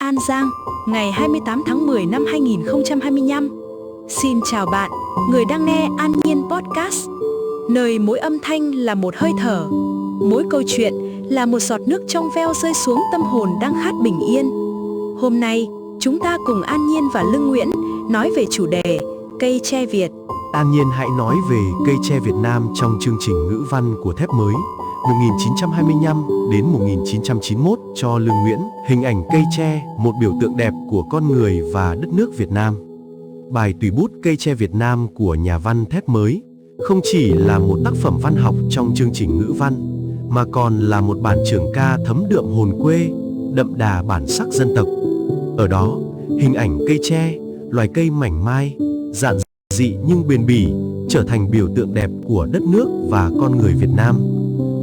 An Giang, ngày 28 tháng 10 năm 2025. Xin chào bạn, người đang nghe An Nhiên podcast, nơi mỗi âm thanh là một hơi thở, mỗi câu chuyện là một giọt nước trong veo rơi xuống tâm hồn đang khát bình yên. Hôm nay, chúng ta cùng An Nhiên và Lương Nguyễn nói về chủ đề cây tre Việt. An Nhiên hãy nói về cây tre Việt Nam trong chương trình ngữ văn của Thép Mới 1925 đến 1991 cho Lương Nguyễn. Hình ảnh cây tre, một biểu tượng đẹp của con người và đất nước Việt Nam. Bài tùy bút cây tre Việt Nam của nhà văn Thép Mới không chỉ là một tác phẩm văn học trong chương trình ngữ văn, mà còn là một bản trường ca thấm đượm hồn quê, đậm đà bản sắc dân tộc. Ở đó, hình ảnh cây tre, loài cây mảnh mai, giản dị nhưng bền bỉ, trở thành biểu tượng đẹp của đất nước và con người Việt Nam.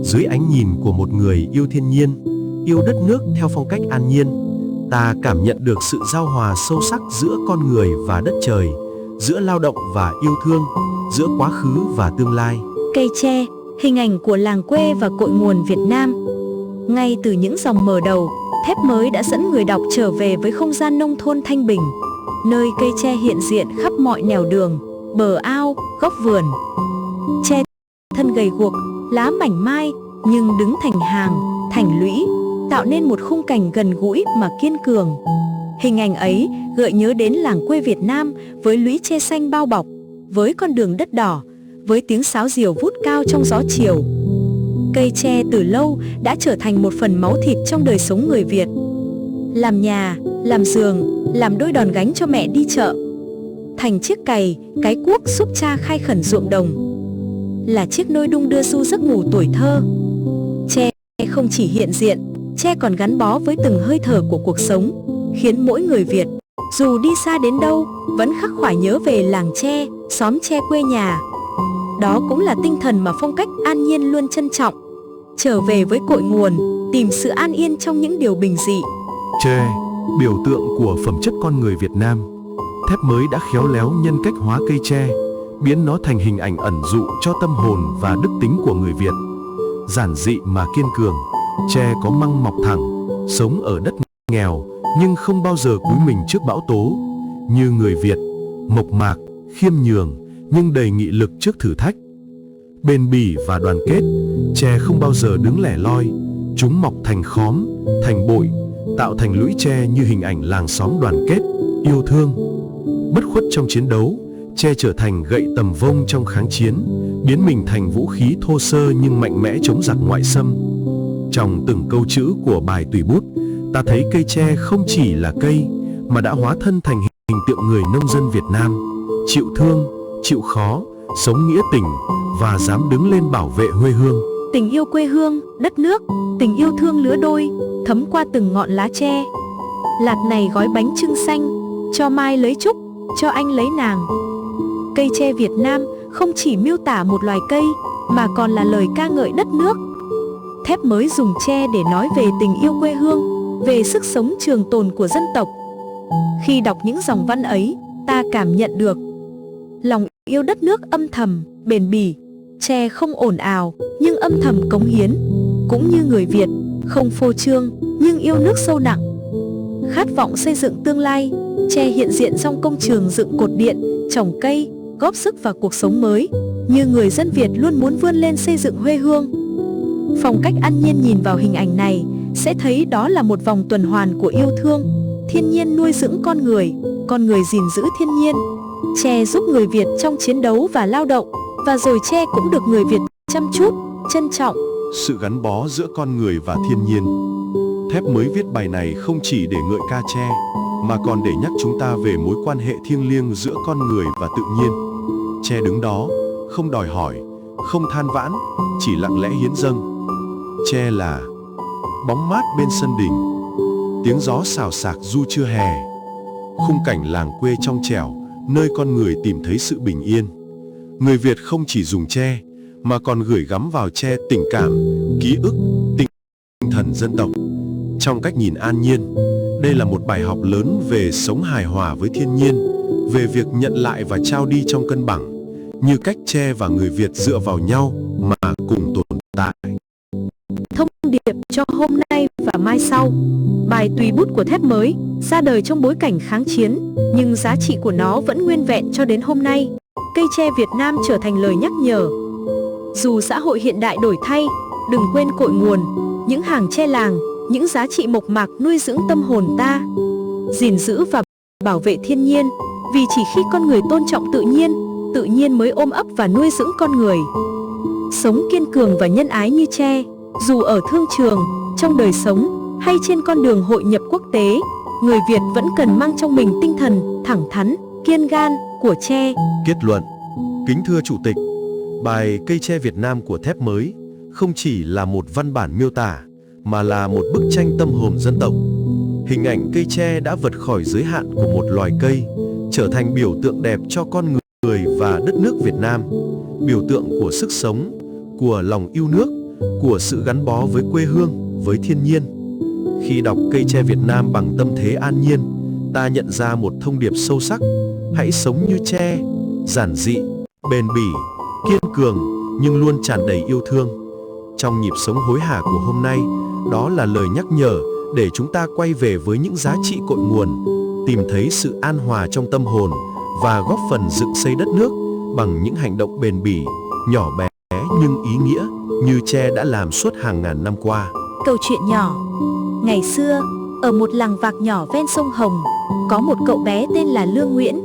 Dưới ánh nhìn của một người yêu thiên nhiên, yêu đất nước theo phong cách an nhiên, ta cảm nhận được sự giao hòa sâu sắc giữa con người và đất trời, giữa lao động và yêu thương, giữa quá khứ và tương lai. Cây tre, hình ảnh của làng quê và cội nguồn Việt Nam. Ngay từ những dòng mở đầu, Thép Mới đã dẫn người đọc trở về với không gian nông thôn thanh bình, nơi cây tre hiện diện khắp mọi nẻo đường, bờ ao, góc vườn. Tre thân gầy guộc, lá mảnh mai nhưng đứng thành hàng, thành lũy, tạo nên một khung cảnh gần gũi mà kiên cường. Hình ảnh ấy gợi nhớ đến làng quê Việt Nam với lũy tre xanh bao bọc, với con đường đất đỏ, với tiếng sáo diều vút cao trong gió chiều. Cây tre từ lâu đã trở thành một phần máu thịt trong đời sống người Việt. Làm nhà, làm giường, làm đôi đòn gánh cho mẹ đi chợ. Thành chiếc cày, cái cuốc giúp cha khai khẩn ruộng đồng. Là chiếc nôi đung đưa du giấc ngủ tuổi thơ. Tre không chỉ hiện diện, tre còn gắn bó với từng hơi thở của cuộc sống, khiến mỗi người Việt, dù đi xa đến đâu, vẫn khắc khoải nhớ về làng tre, xóm tre quê nhà. Đó cũng là tinh thần mà phong cách An Nhiên luôn trân trọng. Trở về với cội nguồn, tìm sự an yên trong những điều bình dị. Tre, biểu tượng của phẩm chất con người Việt Nam. Thép Mới đã khéo léo nhân cách hóa cây tre, biến nó thành hình ảnh ẩn dụ cho tâm hồn và đức tính của người Việt. Giản dị mà kiên cường, tre có măng mọc thẳng, sống ở đất nghèo nhưng không bao giờ cúi mình trước bão tố. Như người Việt, mộc mạc, khiêm nhường nhưng đầy nghị lực trước thử thách. Bền bỉ và đoàn kết, tre không bao giờ đứng lẻ loi. Chúng mọc thành khóm, thành bụi, tạo thành lũy tre như hình ảnh làng xóm đoàn kết, yêu thương. Bất khuất trong chiến đấu, tre trở thành gậy tầm vông trong kháng chiến, biến mình thành vũ khí thô sơ nhưng mạnh mẽ chống giặc ngoại xâm. Trong từng câu chữ của bài tùy bút, ta thấy cây tre không chỉ là cây, mà đã hóa thân thành hình tượng người nông dân Việt Nam, chịu thương, chịu khó, sống nghĩa tình và dám đứng lên bảo vệ quê hương. Tình yêu quê hương, đất nước, tình yêu thương lứa đôi, thấm qua từng ngọn lá tre. Lạt này gói bánh chưng xanh, cho mai lấy trúc, cho anh lấy nàng. Cây tre Việt Nam không chỉ miêu tả một loài cây, mà còn là lời ca ngợi đất nước. Thép Mới dùng tre để nói về tình yêu quê hương, về sức sống trường tồn của dân tộc. Khi đọc những dòng văn ấy, ta cảm nhận được lòng yêu đất nước âm thầm, bền bỉ. Tre không ồn ào, nhưng âm thầm cống hiến. Cũng như người Việt, không phô trương, nhưng yêu nước sâu nặng. Khát vọng xây dựng tương lai, tre hiện diện trong công trường dựng cột điện, trồng cây, góp sức vào cuộc sống mới. Như người dân Việt luôn muốn vươn lên xây dựng quê hương. Phong cách An Nhiên nhìn vào hình ảnh này, sẽ thấy đó là một vòng tuần hoàn của yêu thương. Thiên nhiên nuôi dưỡng con người gìn giữ thiên nhiên. Tre giúp người Việt trong chiến đấu và lao động, và rồi tre cũng được người Việt chăm chút, trân trọng. Sự gắn bó giữa con người và thiên nhiên. Thép Mới viết bài này không chỉ để ngợi ca tre, mà còn để nhắc chúng ta về mối quan hệ thiêng liêng giữa con người và tự nhiên. Tre đứng đó, không đòi hỏi, không than vãn, chỉ lặng lẽ hiến dâng. Tre là bóng mát bên sân đình, tiếng gió xào xạc du trưa hè, khung cảnh làng quê trong trẻo, nơi con người tìm thấy sự bình yên. Người Việt không chỉ dùng tre, mà còn gửi gắm vào tre tình cảm, ký ức, tinh thần dân tộc. Trong cách nhìn An Nhiên, đây là một bài học lớn về sống hài hòa với thiên nhiên, về việc nhận lại và trao đi trong cân bằng, như cách tre và người Việt dựa vào nhau mà cùng tồn tại. Thông điệp cho hôm nay và mai mai sau. Bài tùy bút của thép mới ra đời trong bối cảnh kháng chiến, nhưng giá trị của nó vẫn nguyên vẹn cho đến hôm nay. Cây tre Việt Nam trở thành lời nhắc nhở. Dù xã hội hiện đại đổi thay, đừng quên cội nguồn, những hàng tre làng, những giá trị mộc mạc nuôi dưỡng tâm hồn ta. Gìn giữ và bảo vệ thiên nhiên, vì chỉ khi con người tôn trọng tự nhiên mới ôm ấp và nuôi dưỡng con người. Sống kiên cường và nhân ái như tre, dù ở thương trường, trong đời sống hay trên con đường hội nhập quốc tế, người Việt vẫn cần mang trong mình tinh thần thẳng thắn, kiên gan của tre. Kết luận. Kính thưa Chủ tịch, bài Cây tre Việt Nam của thép mới không chỉ là một văn bản miêu tả, mà là một bức tranh tâm hồn dân tộc. Hình ảnh cây tre đã vượt khỏi giới hạn của một loài cây, trở thành biểu tượng đẹp cho con người và đất nước Việt Nam, biểu tượng của sức sống, của lòng yêu nước, của sự gắn bó với quê hương, với thiên nhiên. Khi đọc Cây tre Việt Nam bằng tâm thế an nhiên, ta nhận ra một thông điệp sâu sắc: hãy sống như tre, giản dị, bền bỉ, kiên cường nhưng luôn tràn đầy yêu thương. Trong nhịp sống hối hả của hôm nay, đó là lời nhắc nhở để chúng ta quay về với những giá trị cội nguồn, tìm thấy sự an hòa trong tâm hồn và góp phần dựng xây đất nước bằng những hành động bền bỉ, nhỏ bé nhưng ý nghĩa như tre đã làm suốt hàng ngàn năm qua. Câu chuyện nhỏ. Ngày xưa, ở một làng vạc nhỏ ven sông Hồng, có một cậu bé tên là Lương Nguyễn.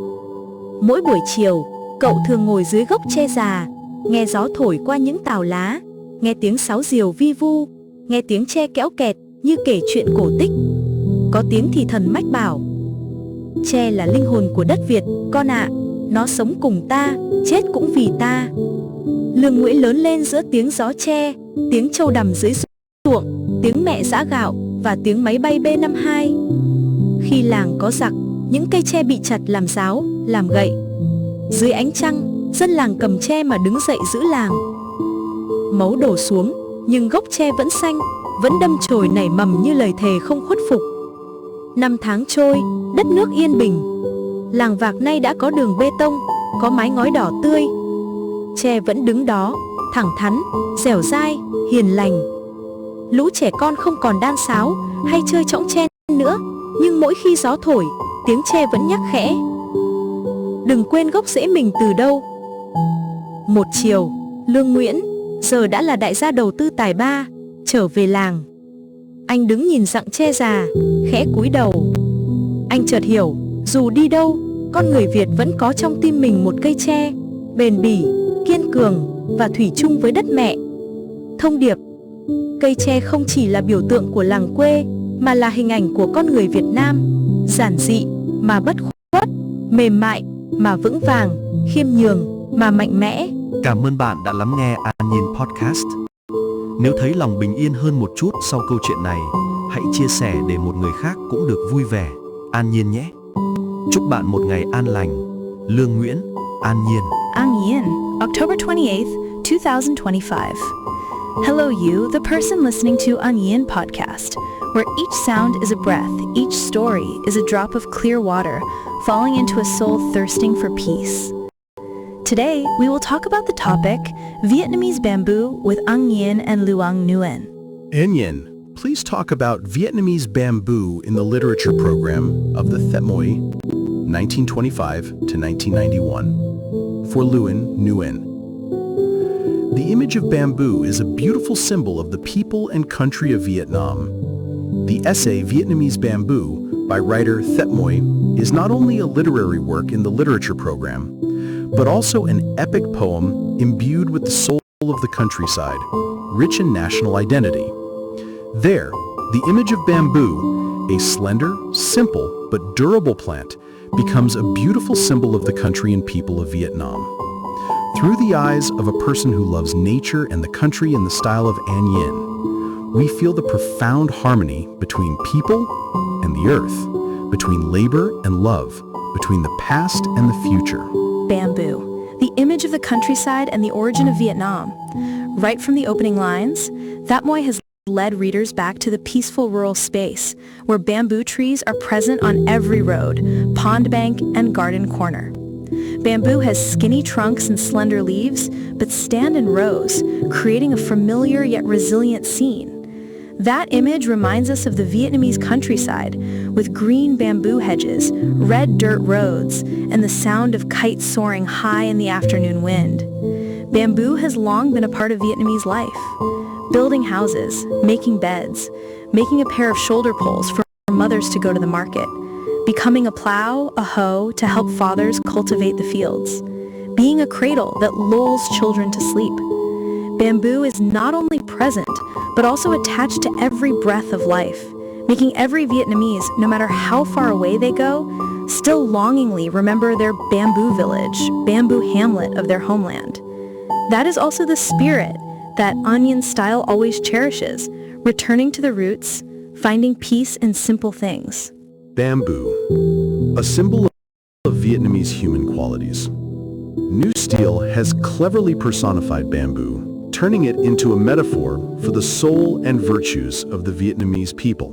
Mỗi buổi chiều, cậu thường ngồi dưới gốc tre già, nghe gió thổi qua những tàu lá, nghe tiếng sáo diều vi vu, nghe tiếng tre kéo kẹt như kể chuyện cổ tích. Có tiếng thì thầm mách bảo: tre là linh hồn của đất Việt, con ạ, nó sống cùng ta, chết cũng vì ta. Lương Nguyễn lớn lên giữa tiếng gió tre, tiếng trâu đằm dưới ruộng, tiếng mẹ giã gạo và tiếng máy bay B-52. Khi làng có giặc, những cây tre bị chặt làm giáo, làm gậy. Dưới ánh trăng, dân làng cầm tre mà đứng dậy giữ làng. Máu đổ xuống, nhưng gốc tre vẫn xanh, vẫn đâm chồi nảy mầm như lời thề không khuất phục. Năm tháng trôi, đất nước yên bình. Làng vạc nay đã có đường bê tông, có mái ngói đỏ tươi. Tre vẫn đứng đó, thẳng thắn, dẻo dai, hiền lành. Lũ trẻ con không còn đan sáo hay chơi chõng tre nữa, nhưng mỗi khi gió thổi, tiếng tre vẫn nhắc khẽ: đừng quên gốc rễ mình từ đâu. Một chiều, Lương Nguyễn, giờ đã là đại gia đầu tư tài ba, trở về làng. Anh đứng nhìn rặng tre già, khẽ cúi đầu. Anh chợt hiểu, dù đi đâu, con người Việt vẫn có trong tim mình một cây tre, bền bỉ, kiên cường và thủy chung với đất mẹ. Thông điệp: cây tre không chỉ là biểu tượng của làng quê, mà là hình ảnh của con người Việt Nam, giản dị mà bất khuất, mềm mại mà vững vàng, khiêm nhường mà mạnh mẽ. Cảm ơn bạn đã lắng nghe An Nhiên Podcast. Nếu thấy lòng bình yên hơn một chút sau câu chuyện này, hãy chia sẻ để một người khác cũng được vui vẻ, an nhiên nhé. Chúc bạn một ngày an lành. Lương Nguyễn, An Nhiên. An Nhiên, October 28th, 2025. Hello you, the person listening to An Nhiên podcast, where each sound is a breath, each story is a drop of clear water falling into a soul thirsting for peace. Today, we will talk about the topic Vietnamese bamboo with An Nhiên and Luong Nguyen. An Nhiên, please talk about Vietnamese bamboo in the literature program of the Thet Moi, 1925 to 1991, for Nguyen. The image of bamboo is a beautiful symbol of the people and country of Vietnam. The essay Vietnamese Bamboo by writer Thet Moi is not only a literary work in the literature program, but also an epic poem imbued with the soul of the countryside, rich in national identity. There, the image of bamboo, a slender, simple, but durable plant, becomes a beautiful symbol of the country and people of Vietnam. Through the eyes of a person who loves nature and the country in the style of An Nhiên, we feel the profound harmony between people and the earth, between labor and love, between the past and the future. Bamboo, the image of the countryside and the origin of Vietnam. Right from the opening lines, Thet Moi has led readers back to the peaceful rural space where bamboo trees are present on every road, pond bank, and garden corner. Bamboo has skinny trunks and slender leaves, but stand in rows, creating a familiar yet resilient scene. That image reminds us of the Vietnamese countryside, with green bamboo hedges, red dirt roads, and the sound of kites soaring high in the afternoon wind. Bamboo has long been a part of Vietnamese life. Building houses, making beds, making a pair of shoulder poles for mothers to go to the market, becoming a plow, a hoe to help fathers cultivate the fields, being a cradle that lulls children to sleep. Bamboo is not only present, but also attached to every breath of life, making every Vietnamese, no matter how far away they go, still longingly remember their bamboo village, bamboo hamlet of their homeland. That is also the spirit that An Nhiên style always cherishes, returning to the roots, finding peace in simple things. Bamboo, a symbol of Vietnamese human qualities. New Steel has cleverly personified bamboo, turning it into a metaphor for the soul and virtues of the Vietnamese people.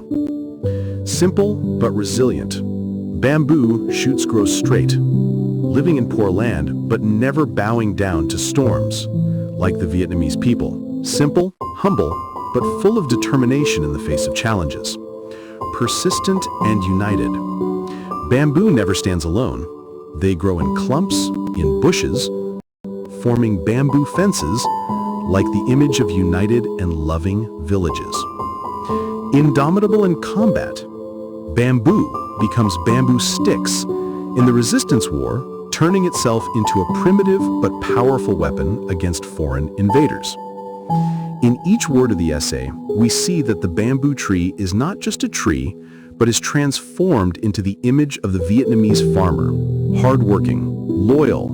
Simple but resilient, bamboo shoots grow straight, living in poor land but never bowing down to storms, like the Vietnamese people. Simple, humble, but full of determination in the face of challenges. Persistent and united. Bamboo never stands alone. They grow in clumps, in bushes, forming bamboo fences like the image of united and loving villages. Indomitable in combat, bamboo becomes bamboo sticks in the resistance war, turning itself into a primitive but powerful weapon against foreign invaders. In each word of the essay, we see that the bamboo tree is not just a tree, but is transformed into the image of the Vietnamese farmer, hardworking, loyal,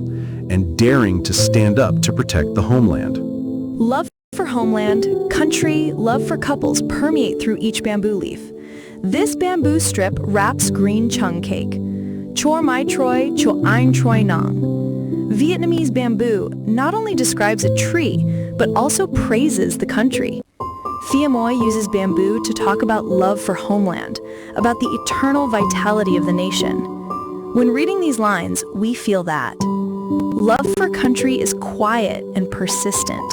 and daring to stand up to protect the homeland. Love for homeland, country, love for couples permeate through each bamboo leaf. This bamboo strip wraps green chung cake. Chor mai troi, cho ein troi nong. Vietnamese bamboo not only describes a tree, but also praises the country. Thia Moi uses bamboo to talk about love for homeland, about the eternal vitality of the nation. When reading these lines, we feel that. Love for country is quiet and persistent.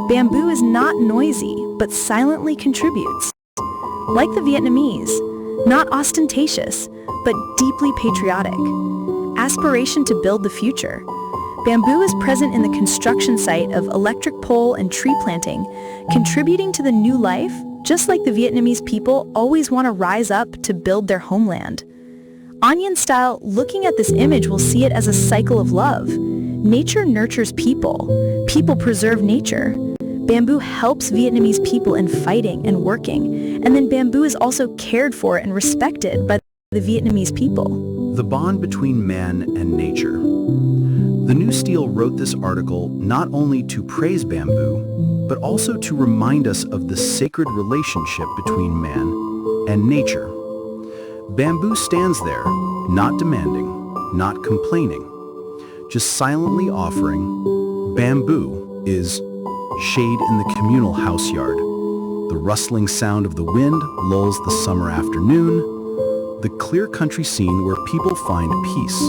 Bamboo is not noisy, but silently contributes. Like the Vietnamese, not ostentatious, but deeply patriotic. Aspiration to build the future. Bamboo is present in the construction site of electric pole and tree planting, contributing to the new life, just like the Vietnamese people always want to rise up to build their homeland. An Nhiên style, looking at this image will see it as a cycle of love. Nature nurtures people. People preserve nature. Bamboo helps Vietnamese people in fighting and working, and then bamboo is also cared for and respected by the Vietnamese people. The bond between man and nature. The New Steel wrote this article not only to praise bamboo, but also to remind us of the sacred relationship between man and nature. Bamboo stands there, not demanding, not complaining, just silently offering. Bamboo is shade in the communal house yard. The rustling sound of the wind lulls the summer afternoon, the clear country scene where people find peace.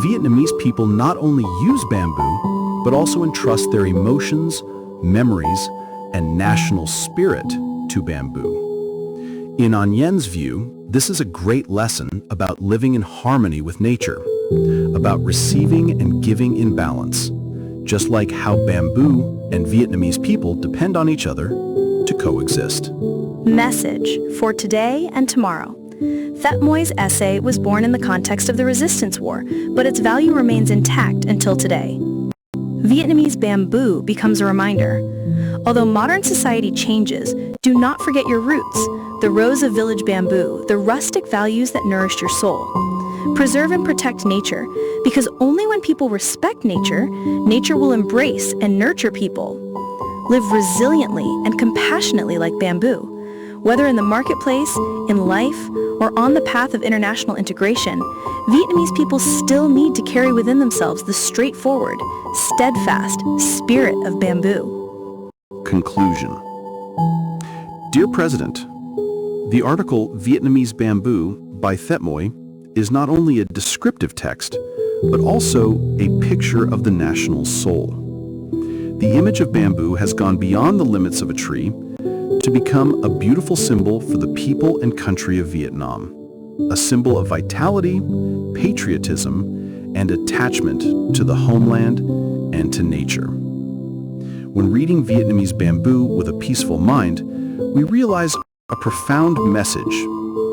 Vietnamese people not only use bamboo, but also entrust their emotions, memories, and national spirit to bamboo. In An Nhien's view, this is a great lesson about living in harmony with nature, about receiving and giving in balance, just like how bamboo and Vietnamese people depend on each other to coexist. Message for today and tomorrow. Thet Moi's essay was born in the context of the resistance war, but its value remains intact until today. Vietnamese bamboo becomes a reminder. Although modern society changes, do not forget your roots, the rows of village bamboo, the rustic values that nourished your soul. Preserve and protect nature, because only when people respect nature, nature will embrace and nurture people. Live resiliently and compassionately like bamboo. Whether in the marketplace, in life, or on the path of international integration, Vietnamese people still need to carry within themselves the straightforward, steadfast spirit of bamboo. Conclusion. Dear President, the article Vietnamese Bamboo by Thet Moi is not only a descriptive text, but also a picture of the national soul. The image of bamboo has gone beyond the limits of a tree to become a beautiful symbol for the people and country of Vietnam, a symbol of vitality, patriotism, and attachment to the homeland and to nature. When reading Vietnamese bamboo with a peaceful mind, we realize a profound message: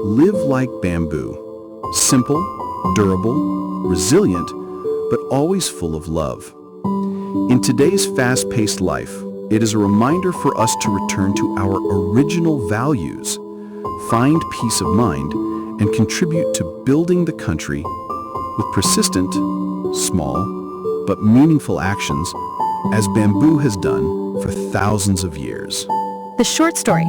live like bamboo, simple, durable, resilient, but always full of love. In today's fast-paced life, it is a reminder for us to return to our original values, find peace of mind, and contribute to building the country with persistent, small, but meaningful actions, as bamboo has done for thousands of years. The short story.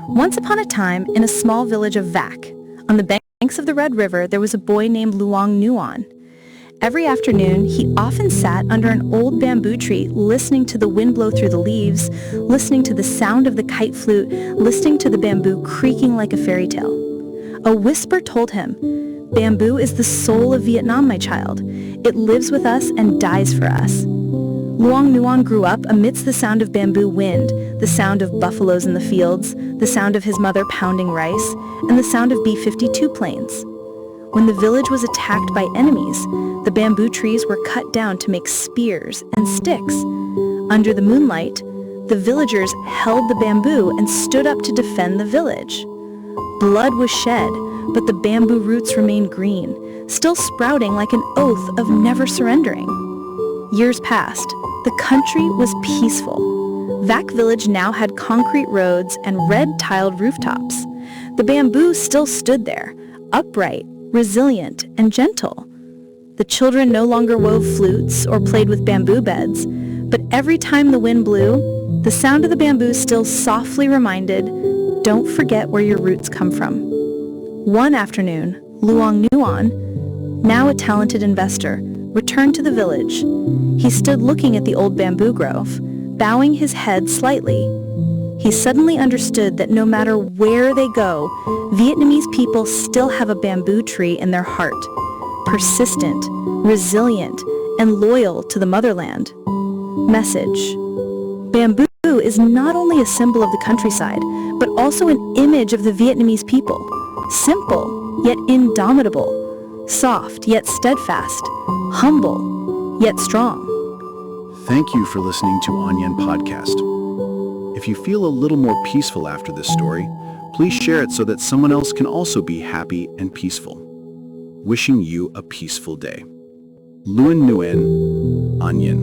Once upon a time, in a small village of Vac, on the banks of the Red River, there was a boy named Luong Nguyen. Every afternoon, he often sat under an old bamboo tree, listening to the wind blow through the leaves, listening to the sound of the kite flute, listening to the bamboo creaking like a fairy tale. A whisper told him, "Bamboo is the soul of Vietnam, my child. It lives with us and dies for us." Luong Nguyen grew up amidst the sound of bamboo wind, the sound of buffaloes in the fields, the sound of his mother pounding rice, and the sound of B-52 planes. When the village was attacked by enemies, the bamboo trees were cut down to make spears and sticks. Under the moonlight, the villagers held the bamboo and stood up to defend the village. Blood was shed, but the bamboo roots remained green, still sprouting like an oath of never surrendering. Years passed. The country was peaceful. Vac village now had concrete roads and red-tiled rooftops. The bamboo still stood there, upright, resilient, and gentle. The children no longer wove flutes or played with bamboo beds, but every time the wind blew, the sound of the bamboo still softly reminded, "Don't forget where your roots come from." One afternoon, Luong Nguyen, now a talented investor, returned to the village. He stood looking at the old bamboo grove, bowing his head slightly. He suddenly understood that no matter where they go, Vietnamese people still have a bamboo tree in their heart, persistent, resilient, and loyal to the motherland. Message: bamboo is not only a symbol of the countryside, but also an image of the Vietnamese people. Simple, yet indomitable. Soft, yet steadfast. Humble, yet strong. Thank you for listening to An Nhiên podcast. If you feel a little more peaceful after this story, please share it so that someone else can also be happy and peaceful. Wishing you a peaceful day. Nguyen, An Nhiên.